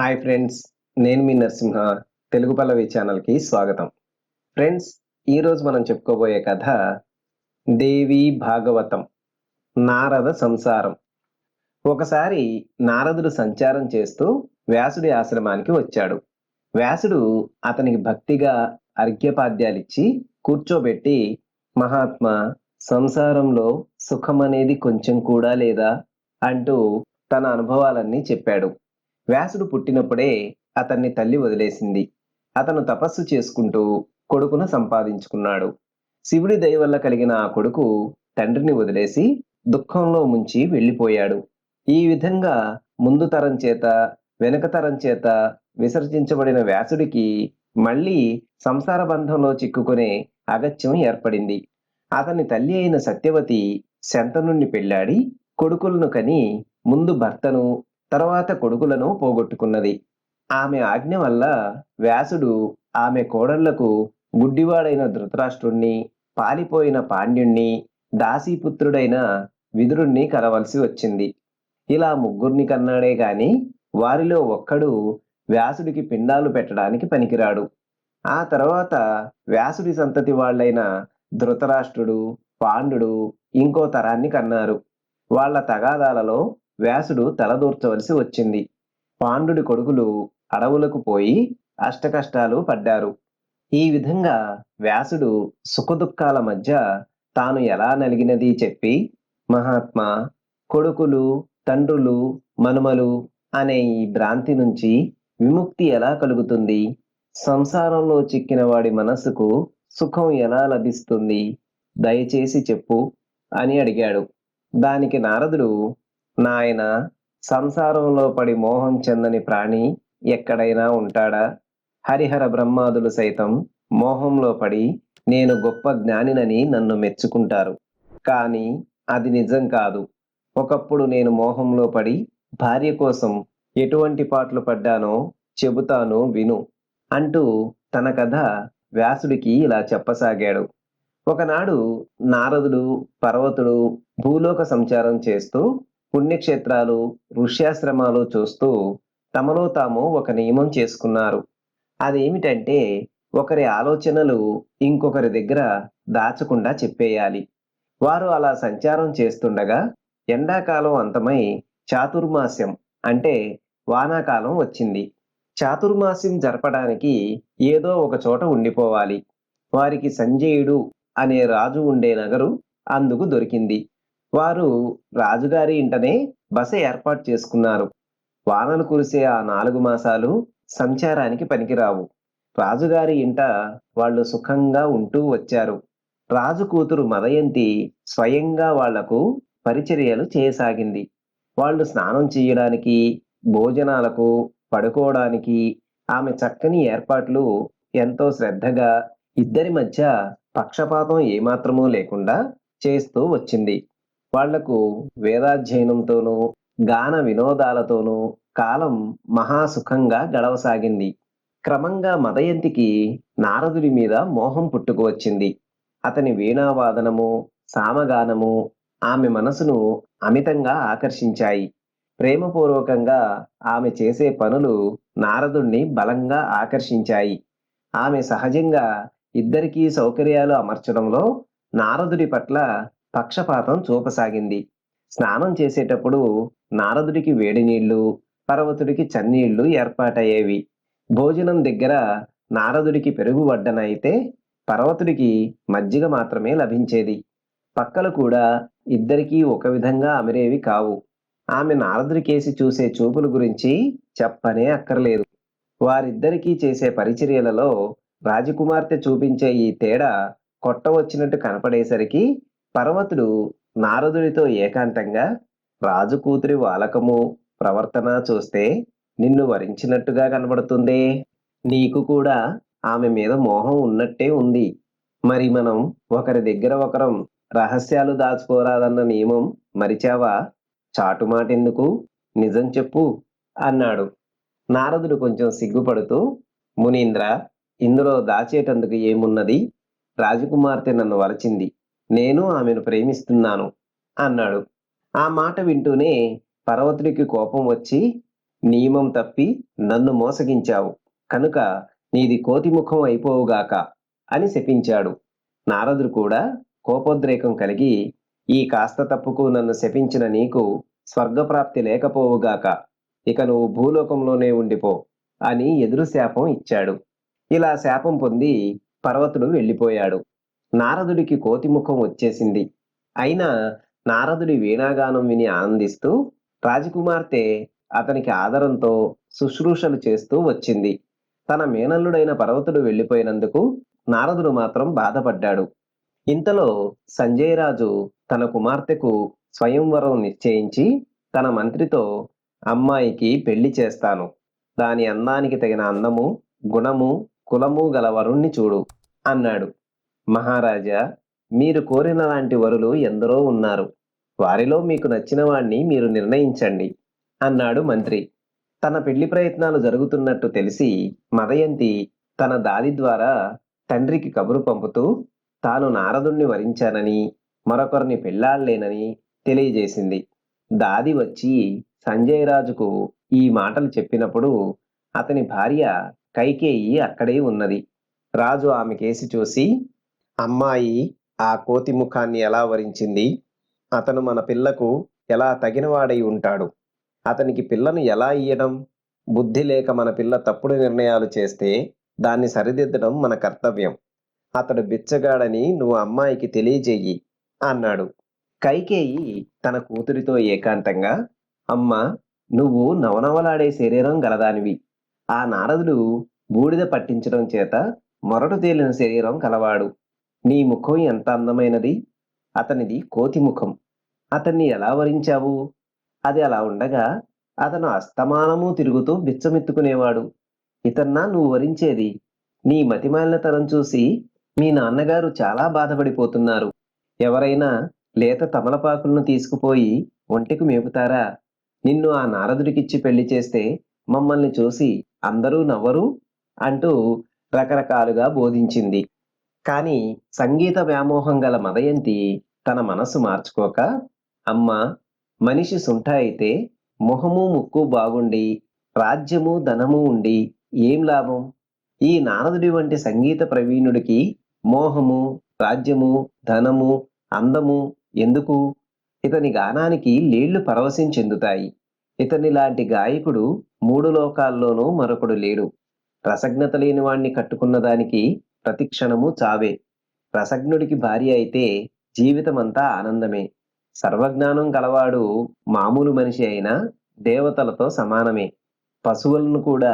Hi friends, నేను మీ నరసింహ. తెలుగు పల్లవి ఛానల్‌కి స్వాగతం. ఫ్రెండ్స్, ఈరోజు మనం చెప్పుకోబోయే కథ దేవి భాగవతం, నారద సంసారం. ఒకసారి నారదుడు సంచారం చేస్తూ వ్యాసుడి ఆశ్రమానికి వచ్చాడు. వ్యాసుడు అతనికి భక్తిగా అర్ఘ్యపాద్యాలిచ్చి కూర్చోబెట్టి, మహాత్మా, సంసారంలో సుఖమనేది కొంచెం కూడా లేదా అంటూ తన అనుభవాలన్నీ చెప్పాడు. వ్యాసుడు పుట్టినప్పుడే అతన్ని తల్లి వదిలేసింది. అతను తపస్సు చేసుకుంటూ కొడుకును సంపాదించుకున్నాడు. శివుడి దయ వల్ల కలిగిన ఆ కొడుకు తండ్రిని వదిలేసి దుఃఖంలో ముంచి వెళ్ళిపోయాడు. ఈ విధంగా ముందు తరం చేత, వెనుక తరం చేత విసర్జించబడిన వ్యాసుడికి మళ్ళీ సంసార బంధంలో చిక్కుకునే అగత్యం ఏర్పడింది. అతని తల్లి అయిన సత్యవతి శంతనుణ్ణి పెళ్లాడి కొడుకులను కని ముందు భర్తను, తర్వాత కొడుకులను పోగొట్టుకున్నది. ఆమె ఆజ్ఞ వల్ల వ్యాసుడు ఆమె కోడళ్లకు గుడ్డివాడైన ధృతరాష్ట్రుణ్ణి, పాలిపోయిన పాండ్యుణ్ణి, దాసీపుత్రుడైన విదురుణ్ణి కనవలసి వచ్చింది. ఇలా ముగ్గుర్ని కన్నాడే గాని వారిలో ఒక్కడు వ్యాసుడికి పిండాలు పెట్టడానికి పనికిరాడు. ఆ తర్వాత వ్యాసుడి సంతతి వాళ్ళైన ధృతరాష్ట్రుడు, పాండుడు ఇంకో తరాన్ని కన్నారు. వాళ్ళ తగాదాలలో వ్యాసుడు తలదూర్చవలసి వచ్చింది. పాండుడి కొడుకులు అడవులకు పోయి అష్టకష్టాలు పడ్డారు. ఈ విధంగా వ్యాసుడు సుఖదుఖాల మధ్య తాను ఎలా నలిగినది చెప్పి, మహాత్మా, కొడుకులు, తండ్రులు, మనుమలు అనే ఈ భ్రాంతి నుంచి విముక్తి ఎలా కలుగుతుంది? సంసారంలో చిక్కిన వాడి మనస్సుకు సుఖం ఎలా లభిస్తుంది? దయచేసి చెప్పు అని అడిగాడు. దానికి నారదుడు, నాయనా, సంసారంలో పడి మోహం చెందని ప్రాణి ఎక్కడైనా ఉంటాడా? హరిహర బ్రహ్మాదులు సైతం మోహంలో పడి నేను గొప్ప జ్ఞానినని నన్ను మెచ్చుకుంటారు. కానీ అది నిజం కాదు. ఒకప్పుడు నేను మోహంలో పడి భార్య కోసం ఎటువంటి పాట్లు పడ్డానో చెబుతాను విను అంటూ తన కథ వ్యాసుడికి ఇలా చెప్పసాగాడు. ఒకనాడు నారదుడు, పర్వతుడు భూలోక సంచారం చేస్తూ పుణ్యక్షేత్రాలు, ఋష్యాశ్రమాలు చూస్తూ తమలో తాము ఒక నియమం చేసుకున్నారు. అదేమిటంటే, ఒకరి ఆలోచనలు ఇంకొకరి దగ్గర దాచకుండా చెప్పేయాలి. వారు అలా సంచారం చేస్తుండగా ఎండాకాలం అంతమై చాతుర్మాస్యం అంటే వానాకాలం వచ్చింది. చాతుర్మాస్యం జరపడానికి ఏదో ఒక చోట ఉండిపోవాలి. వారికి సంజయుడు అనే రాజు ఉండే నగరు అందుకు దొరికింది. వారు రాజుగారి ఇంటనే బస ఏర్పాటు చేసుకున్నారు. వానలు కురిసే ఆ 4 మాసాలు సంచారానికి పనికిరావు. రాజుగారి ఇంట వాళ్ళు సుఖంగా ఉంటూ వచ్చారు. రాజు కూతురు మదయంతి స్వయంగా వాళ్లకు పరిచర్యలు చేయసాగింది. వాళ్ళు స్నానం చేయడానికి, భోజనాలకు, పడుకోవడానికి ఆమె చక్కని ఏర్పాట్లు ఎంతో శ్రద్ధగా, ఇద్దరి మధ్య పక్షపాతం ఏమాత్రమూ లేకుండా చేస్తూ వచ్చింది. వాళ్లకు వేదాధ్యయనంతోనూ, గాన వినోదాలతోనూ కాలం మహాసుఖంగా గడవసాగింది. క్రమంగా మదయంతికి నారదుడి మీద మోహం పుట్టుకు వచ్చింది. అతని వీణావాదనము, సామగానము ఆమె మనసును అమితంగా ఆకర్షించాయి. ప్రేమపూర్వకంగా ఆమె చేసే పనులు నారదుణ్ణి బలంగా ఆకర్షించాయి. ఆమె సహజంగా ఇద్దరికీ సౌకర్యాలు అమర్చడంలో నారదుడి పట్ల పక్షపాతం చూపసాగింది. స్నానం చేసేటప్పుడు నారదుడికి వేడి నీళ్లు, పర్వతుడికి చన్నీళ్లు ఏర్పాటయ్యేవి. భోజనం దగ్గర నారదుడికి పెరుగు వడ్డన అయితే పర్వతుడికి మజ్జిగ మాత్రమే లభించేది. పక్కలు కూడా ఇద్దరికీ ఒక విధంగా అమిరేవి కావు. ఆమె నారదుడికేసి చూసే చూపుల గురించి చెప్పనే అక్కర్లేదు. వారిద్దరికీ చేసే పరిచర్యలలో రాజకుమార్తె చూపించే ఈ తేడా కొట్టవచ్చినట్టు కనపడేసరికి పర్వతుడు నారదుడితో ఏకాంతంగా, రాజు కూతురి వాలకము, ప్రవర్తన చూస్తే నిన్ను వరించినట్టుగా కనబడుతుందే. నీకు కూడా ఆమె మీద మోహం ఉన్నట్టే ఉంది. మరి మనం ఒకరి దగ్గర ఒకరం రహస్యాలు దాచుకోరాదన్న నియమం మరిచావా? చాటుమాటెందుకు, నిజం చెప్పు అన్నాడు. నారదుడు కొంచెం సిగ్గుపడుతూ, మునీంద్ర, ఇందులో దాచేటందుకు ఏమున్నది? రాజకుమార్తె నన్ను వరచింది. నేను ఆమెను ప్రేమిస్తున్నాను అన్నాడు. ఆ మాట వింటూనే పర్వతుడికి కోపం వచ్చి, నియమం తప్పి నన్ను మోసగించావు కనుక నీది కోతి ముఖం అయిపోవుగాక అని శపించాడు. నారదుడు కూడా కోపోద్రేకం కలిగి, ఈ కాస్త తప్పుకు నన్ను శపించిన నీకు స్వర్గప్రాప్తి లేకపోవుగాక, ఇక నువ్వు భూలోకంలోనే ఉండిపో అని ఎదురు శాపం ఇచ్చాడు. ఇలా శాపం పొంది పర్వతుడు వెళ్ళిపోయాడు. నారదుడికి కోతి ముఖం వచ్చేసింది. అయినా నారదుడి వీణాగానం విని ఆనందిస్తూ రాజకుమార్తె అతనికి ఆదరంతో శుశ్రూషలు చేస్తూ వచ్చింది. తన మేనల్లుడైన పర్వతుడు వెళ్ళిపోయినందుకు నారదుడు మాత్రం బాధపడ్డాడు. ఇంతలో సంజయరాజు తన కుమార్తెకు స్వయంవరం నిశ్చయించి తన మంత్రితో, అమ్మాయికి పెళ్లి చేస్తాను, దాని అందానికి తగిన అందము, గుణము, కులము గల వరుణ్ణి చూడు అన్నాడు. మహారాజా, మీరు కోరిన లాంటి వరులు ఎందరో ఉన్నారు, వారిలో మీకు నచ్చిన వాణ్ణి మీరు నిర్ణయించండి అన్నాడు మంత్రి. తన పెళ్లి ప్రయత్నాలు జరుగుతున్నట్టు తెలిసి మదయంతి తన దాది ద్వారా తండ్రికి కబురు పంపుతూ తాను నారదుణ్ణి వరించానని, మరొకరిని పెళ్లాడలేనని తెలియజేసింది. దాది వచ్చి సంజయరాజుకు ఈ మాటలు చెప్పినప్పుడు అతని భార్య కైకేయి అక్కడే ఉన్నది. రాజు ఆమె కేసి చూసి, అమ్మాయి ఆ కోతి ముఖాన్ని ఎలా వరించింది? అతను మన పిల్లకు ఎలా తగినవాడై ఉంటాడు? అతనికి పిల్లను ఎలా ఇయ్యడం? బుద్ధి లేక మన పిల్ల తప్పుడు నిర్ణయాలు చేస్తే దాన్ని సరిదిద్దడం మన కర్తవ్యం. అతడు బిచ్చగాడని నువ్వు అమ్మాయికి తెలియజేయి అన్నాడు. కైకేయి తన కూతురితో ఏకాంతంగా, అమ్మా, నువ్వు నవనవలాడే శరీరం గలదానివి. ఆ నారదుడు బూడిద పట్టించడం చేత మొరటు తేలిన శరీరం కలవాడు. నీ ముఖం ఎంత అందమైనది! అతనిది కోతి ముఖం. అతన్ని ఎలా వరించావు? అది అలా ఉండగా అతను అస్తమానము తిరుగుతూ బిచ్చమెత్తుకునేవాడు. ఇతన్నా నువ్వు వరించేది? నీ మతిమాలినతనం చూసి మీ నాన్నగారు చాలా బాధపడిపోతున్నారు. ఎవరైనా లేత తమలపాకులను తీసుకుపోయి ఒంటికి మేపుతారా? నిన్ను ఆ నారదుడికిచ్చి పెళ్లి చేస్తే మమ్మల్ని చూసి అందరూ నవ్వరు అంటూ రకరకాలుగా బోధించింది. కాని సంగీత వ్యామోహం గల మదయంతి తన మనస్సు మార్చుకోక, అమ్మా, మనిషి సుంఠ అయితే మొహము ముక్కు బాగుండి రాజ్యము ధనము ఉండి ఏం లాభం? ఈ నారదుడి వంటి సంగీత ప్రవీణుడికి మోహము, రాజ్యము, ధనము, అందము ఎందుకు? ఇతని గానానికి లేళ్లు పరవశం చెందుతాయి. ఇతని లాంటి గాయకుడు మూడు లోకాల్లోనూ మరొకడు లేడు. రసజ్ఞత లేని వాణ్ణి కట్టుకున్న దానికి ప్రతిక్షణము చావే. రసజ్ఞుడికి భార్య అయితే జీవితమంతా ఆనందమే. సర్వజ్ఞానం కలవాడు మామూలు మనిషి అయినా దేవతలతో సమానమే. పశువులను కూడా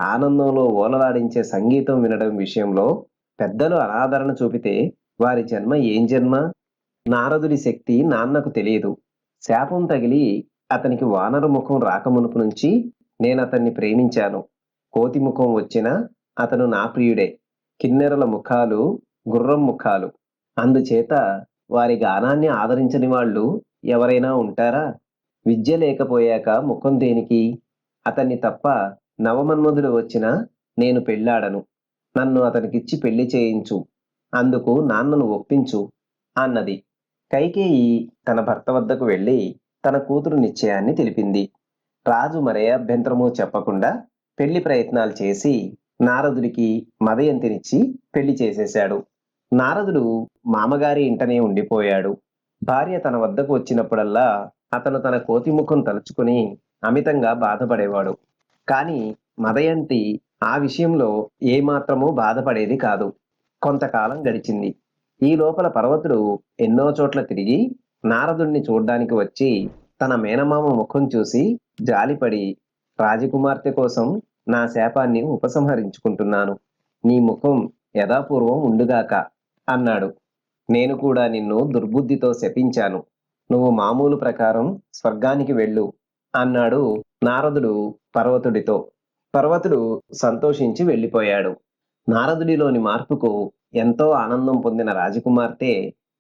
ఆనందంలో ఓలలాడించే సంగీతం వినడం విషయంలో పెద్దలు అనాదరణ చూపితే వారి జన్మ ఏం జన్మ? నారదుడి శక్తి నాన్నకు తెలియదు. శాపం తగిలి అతనికి వానర ముఖం రాకమునుపు నుంచి నేనతన్ని ప్రేమించాను. కోతి ముఖం వచ్చినా అతను నా ప్రియుడే. కిన్నెరల ముఖాలు గుర్రం ముఖాలు. అందుచేత వారి గానాన్ని ఆదరించని వాళ్ళు ఎవరైనా ఉంటారా? విద్య లేకపోయాక ముఖం దేనికి? అతన్ని తప్ప నవమన్మధుడు వచ్చినా నేను పెళ్లాడను. నన్ను అతనికిచ్చి పెళ్లి చేయించు. అందుకు నాన్నను ఒప్పించు అన్నది. కైకేయి తన భర్త వద్దకు వెళ్ళి తన కూతురు నిశ్చయాన్ని తెలిపింది. రాజు మరే అభ్యంతరమూ చెప్పకుండా పెళ్లి ప్రయత్నాలు చేసి నారదుడికి మదయంతినిచ్చి పెళ్లి చేసేశాడు. నారదుడు మామగారి ఇంటనే ఉండిపోయాడు. భార్య తన వద్దకు వచ్చినప్పుడల్లా అతను తన కోతి ముఖం తలుచుకుని అమితంగా బాధపడేవాడు. కాని మదయంతి ఆ విషయంలో ఏమాత్రమూ బాధపడేది కాదు. కొంతకాలం గడిచింది. ఈ లోపల పర్వతుడు ఎన్నో చోట్ల తిరిగి నారదుణ్ణి చూడ్డానికి వచ్చి తన మేనమామ ముఖం చూసి జాలిపడి, రాజకుమార్తె కోసం నా శాపాన్ని ఉపసంహరించుకుంటున్నాను. నీ ముఖం యథాపూర్వం ఉండుగాక అన్నాడు. నేను కూడా నిన్ను దుర్బుద్ధితో శపించాను. నువ్వు మామూలు ప్రకారం స్వర్గానికి వెళ్ళు అన్నాడు నారదుడు పర్వతుడితో. పర్వతుడు సంతోషించి వెళ్ళిపోయాడు. నారదుడిలోని మార్పుకు ఎంతో ఆనందం పొందిన రాజకుమార్తె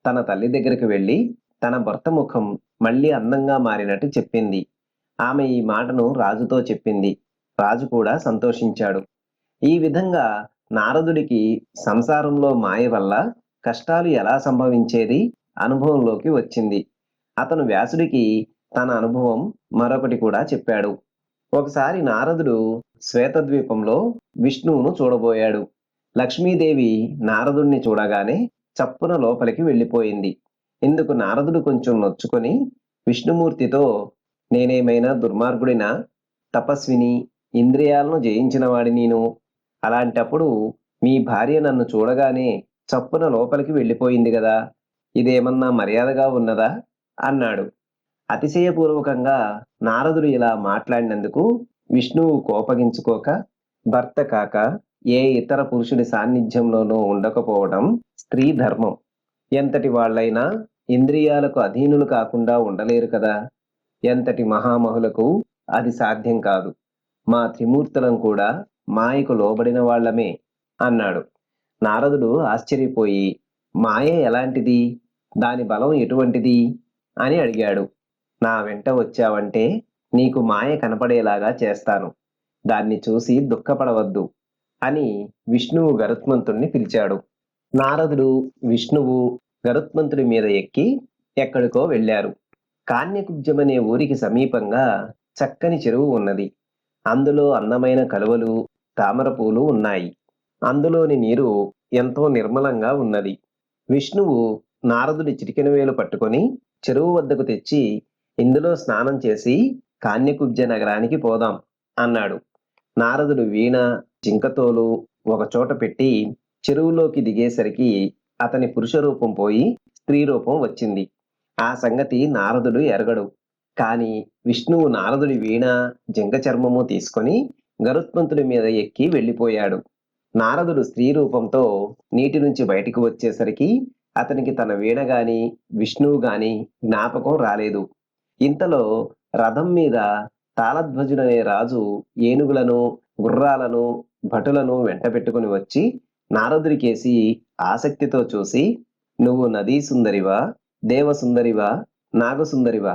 తన తల్లి దగ్గరికి వెళ్ళి తన భర్త ముఖం మళ్ళీ అందంగా మారినట్టు చెప్పింది. ఆమె ఈ మాటను రాజుతో చెప్పింది. రాజు కూడా సంతోషించాడు. ఈ విధంగా నారదుడికి సంసారంలో మాయ వల్ల కష్టాలు ఎలా సంభవించేది అనుభవంలోకి వచ్చింది. అతను వ్యాసుడికి తన అనుభవం మరొకటి కూడా చెప్పాడు. ఒకసారి నారదుడు శ్వేతద్వీపంలో విష్ణువును చూడబోయాడు. లక్ష్మీదేవి నారదుణ్ణి చూడగానే చప్పున లోపలికి వెళ్ళిపోయింది. ఇందుకు నారదుడు కొంచెం నొచ్చుకొని విష్ణుమూర్తితో, నేనేమైనా దుర్మార్గుడినా? తపస్విని, ఇంద్రియాలను జయించిన వాడి నేను. అలాంటప్పుడు మీ భార్య నన్ను చూడగానే చప్పున లోపలికి వెళ్ళిపోయింది గదా! ఇదేమన్నా మర్యాదగా ఉన్నదా? అన్నాడు. అతిశయపూర్వకంగా నారదుడు ఇలా మాట్లాడినందుకు విష్ణువు కోపగించుకోక, భర్త కాక ఏ ఇతర పురుషుడి సాన్నిధ్యంలోనూ ఉండకపోవడం స్త్రీ ధర్మం. ఎంతటి వాళ్ళైనా ఇంద్రియాలకు అధీనులు కాకుండా ఉండలేరు కదా! ఎంతటి మహామహులకు అది సాధ్యం కాదు. మా త్రిమూర్తులం కూడా మాయకు లోబడిన వాళ్ళమే అన్నాడు. నారదుడు ఆశ్చర్యపోయి, మాయ ఎలాంటిది? దాని బలం ఎటువంటిది? అని అడిగాడు. నా వెంట వచ్చావంటే నీకు మాయ కనపడేలాగా చేస్తాను. దాన్ని చూసి దుఃఖపడవద్దు అని విష్ణువు గరుత్మంతుణ్ణి పిలిచాడు. నారదుడు, విష్ణువు గరుత్మంతుడి మీద ఎక్కి ఎక్కడికో వెళ్ళారు. కాన్యకుబ్జమనే ఊరికి సమీపంగా చక్కని చెరువు ఉన్నది. అందులో అందమైన కలువలు, తామర పూలు ఉన్నాయి. అందులోని నీరు ఎంతో నిర్మలంగా ఉన్నది. విష్ణువు నారదుడి చిటికెన వేలు పట్టుకొని చెరువు వద్దకు తెచ్చి, ఇందులో స్నానం చేసి కాన్యకుబ్జ నగరానికి పోదాం అన్నాడు. నారదుడు వీణ, జింకతోలు ఒకచోట పెట్టి చెరువులోకి దిగేసరికి అతని పురుష రూపం పోయి స్త్రీ రూపం వచ్చింది. ఆ సంగతి నారదుడు ఎరగడు. కాని విష్ణువు నారదుడి వీణ, జింక చర్మము తీసుకొని గరుత్మంతుడి మీద ఎక్కి వెళ్ళిపోయాడు. నారదుడు స్త్రీ రూపంతో నీటి నుంచి బయటికి వచ్చేసరికి అతనికి తన వీణ గాని, విష్ణువు గాని జ్ఞాపకం రాలేదు. ఇంతలో రథం మీద తాళధ్వజుడనే రాజు ఏనుగులను, గుర్రాలను, భటులను వెంటబెట్టుకుని వచ్చి నారదుడికేసి ఆసక్తితో చూసి, నువ్వు నదీ సుందరివా, దేవసుందరివా, నాగసుందరివా?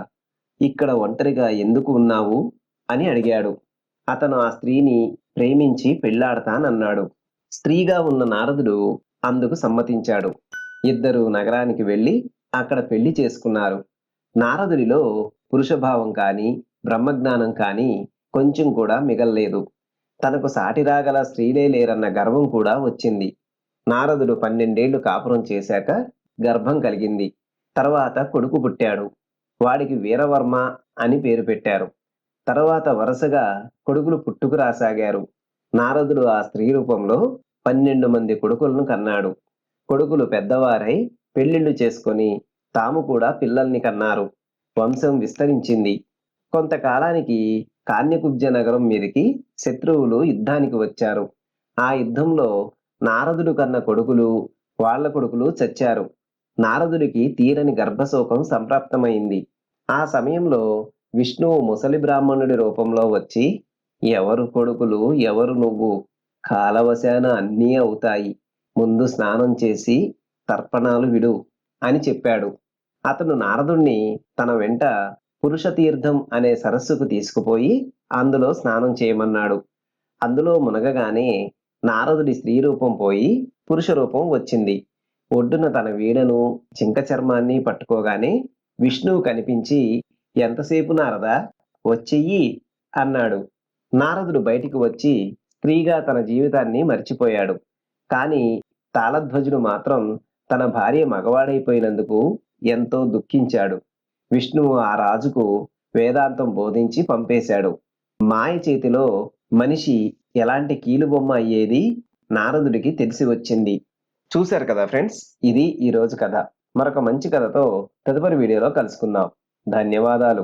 ఇక్కడ ఒంటరిగా ఎందుకు ఉన్నావు అని అడిగాడు. అతను ఆ స్త్రీని ప్రేమించి పెళ్లాడతానన్నాడు. స్త్రీగా ఉన్న నారదుడు అందుకు సమ్మతించాడు. ఇద్దరు నగరానికి వెళ్లి అక్కడ పెళ్లి చేసుకున్నారు. నారదుడిలో పురుషభావం కాని, బ్రహ్మజ్ఞానం కాని కొంచెం కూడా మిగల్లేదు. తనకు సాటిరాగల స్త్రీలే లేరన్న గర్వం కూడా వచ్చింది. నారదుడు 12 ఏళ్లు కాపురం చేశాక గర్భం కలిగింది. తర్వాత కొడుకు పుట్టాడు. వాడికి వీరవర్మ అని పేరు పెట్టారు. తర్వాత వరుసగా కొడుకులు పుట్టుకురాసాగారు. నారదుడు ఆ స్త్రీ రూపంలో 12 మంది కొడుకులను కన్నాడు. కొడుకులు పెద్దవారై పెళ్లిళ్లు చేసుకొని తాము కూడా పిల్లల్ని కన్నారు. వంశం విస్తరించింది. కొంతకాలానికి కాన్యకుబ్జ నగరం మీదకి శత్రువులు యుద్ధానికి వచ్చారు. ఆ యుద్ధంలో నారదుడు కన్న కొడుకులు, వాళ్ళ కొడుకులు చచ్చారు. నారదుడికి తీరని గర్భశోకం సంప్రాప్తమైంది. ఆ సమయంలో విష్ణువు ముసలి బ్రాహ్మణుడి రూపంలో వచ్చి, ఎవరు కొడుకులు, ఎవరు నువ్వు? కాలవశాన అన్నీ అవుతాయి. ముందు స్నానం చేసి తర్పణాలు విడు అని చెప్పాడు. అతను నారదుణ్ణి తన వెంట పురుష తీర్థం అనే సరస్సుకు తీసుకుపోయి అందులో స్నానం చేయమన్నాడు. అందులో మునగగానే నారదుడి స్త్రీ రూపం పోయి పురుష రూపం వచ్చింది. ఒడ్డున తన వీణను, జింక చర్మాన్ని పట్టుకోగానే విష్ణువు కనిపించి, ఎంతసేపు నారదా, వచ్చెయ్యి అన్నాడు. నారదుడు బయటికి వచ్చి స్త్రీగా తన జీవితాన్ని మర్చిపోయాడు. కాని తాళధ్వజుడు మాత్రం తన భార్య మగవాడైపోయినందుకు ఎంతో దుఃఖించాడు. విష్ణువు ఆ రాజుకు వేదాంతం బోధించి పంపేశాడు. మాయ చేతిలో మనిషి ఎలాంటి కీలుబొమ్మ అయ్యేది నారదుడికి తెలిసి వచ్చింది. చూశారు కదా ఫ్రెండ్స్, ఇది ఈ రోజు కథ. మరొక మంచి కథతో తదుపరి వీడియోలో కలుసుకుందాం. ధన్యవాదాలు.